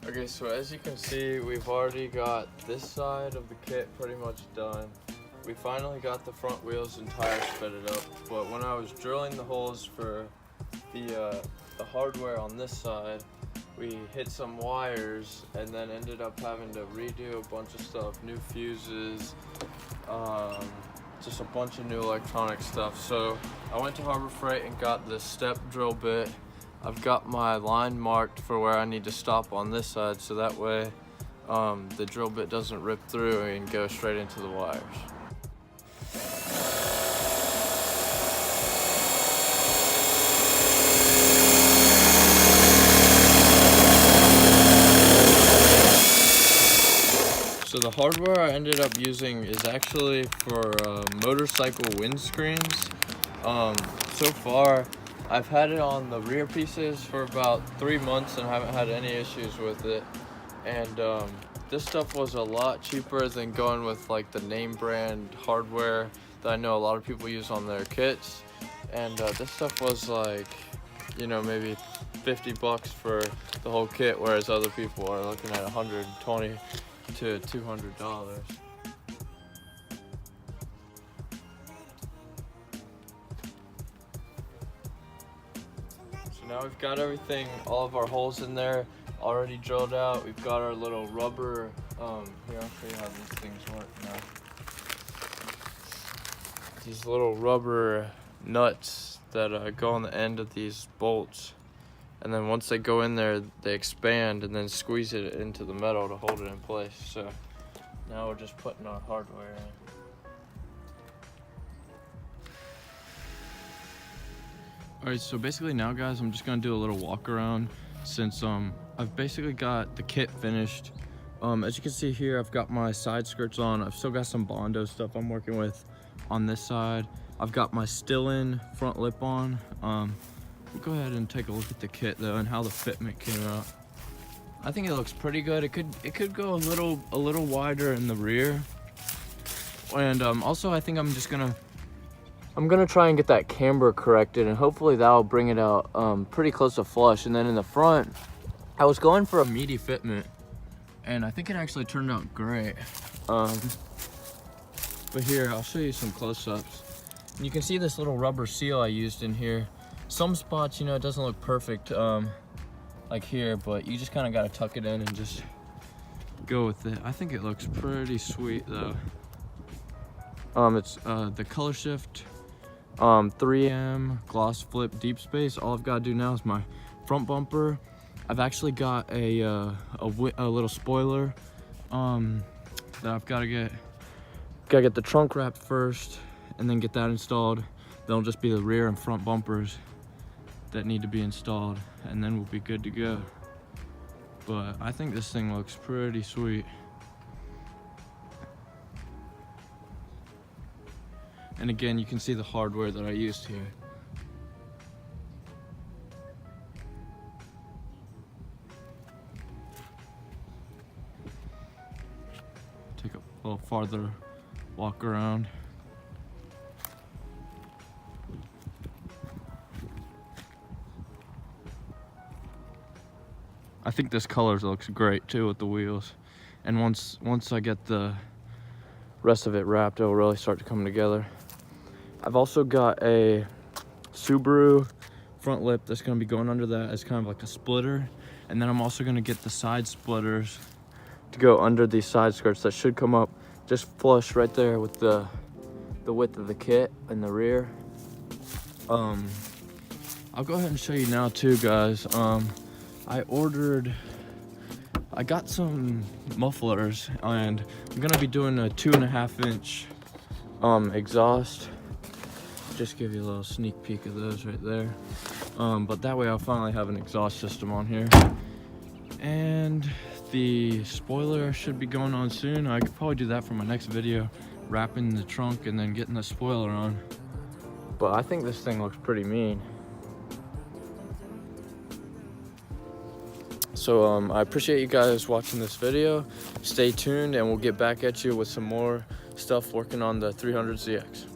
Okay, so as you can see, we've already got this side of the kit pretty much done. We finally got the front wheels and tires fitted up, but when I was drilling the holes for the hardware on this side, we hit some wires and then ended up having to redo a bunch of stuff, new fuses, just a bunch of new electronic stuff. So I went to Harbor Freight and got this step drill bit. I've got my line marked for where I need to stop on this side, so that way the drill bit doesn't rip through and go straight into the wires. So the hardware I ended up using is actually for motorcycle windscreens. So far, I've had it on the rear pieces for about 3 months and haven't had any issues with it. And this stuff was a lot cheaper than going with like the name brand hardware that I know a lot of people use on their kits. And this stuff was like, you know, maybe 50 bucks for the whole kit, whereas other people are looking at 120 to $200. So now we've got everything, all of our holes in there already drilled out. We've got our little rubber, here I'll show you how these things work now. These little rubber nuts that go on the end of these bolts. And then once they go in there, they expand and then squeeze it into the metal to hold it in place. So now we're just putting our hardware in. All right, so basically now, guys, I'm just gonna do a little walk around since I've basically got the kit finished. As you can see here, I've got my side skirts on. I've still got some Bondo stuff I'm working with on this side. I've got my still-in front lip on. We'll go ahead and take a look at the kit though and how the fitment came out. I think it looks pretty good. It could go a little wider in the rear. And also I think I'm gonna try and get that camber corrected, and hopefully that'll bring it out pretty close to flush. And then in the front, I was going for a meaty fitment, and I think it actually turned out great. But here, I'll show you some close-ups. You can see this little rubber seal I used in here. Some spots, you know, it doesn't look perfect like here, but you just kind of got to tuck it in and just go with it. I think it looks pretty sweet though. It's the color shift 3M gloss flip deep space. All I've got to do now is my front bumper. I've actually got a little spoiler that I've got to get the trunk wrapped first and then get that installed. Then it'll just be the rear and front bumpers that need to be installed, and then we'll be good to go. But I think this thing looks pretty sweet. And again, you can see the hardware that I used here. Take a little farther walk around. I think this color looks great too with the wheels. And once I get the rest of it wrapped, it'll really start to come together. I've also got a Subaru front lip that's gonna be going under that as kind of like a splitter. And then I'm also gonna get the side splitters to go under these side skirts that should come up just flush right there with the width of the kit in the rear. I'll go ahead and show you now too, guys. I got some mufflers, and I'm gonna be doing a 2.5 inch exhaust. Just give you a little sneak peek of those right there. But that way I'll finally have an exhaust system on here. And the spoiler should be going on soon. I could probably do that for my next video, wrapping the trunk and then getting the spoiler on. But I think this thing looks pretty mean. So I appreciate you guys watching this video. Stay tuned and we'll get back at you with some more stuff working on the 300ZX.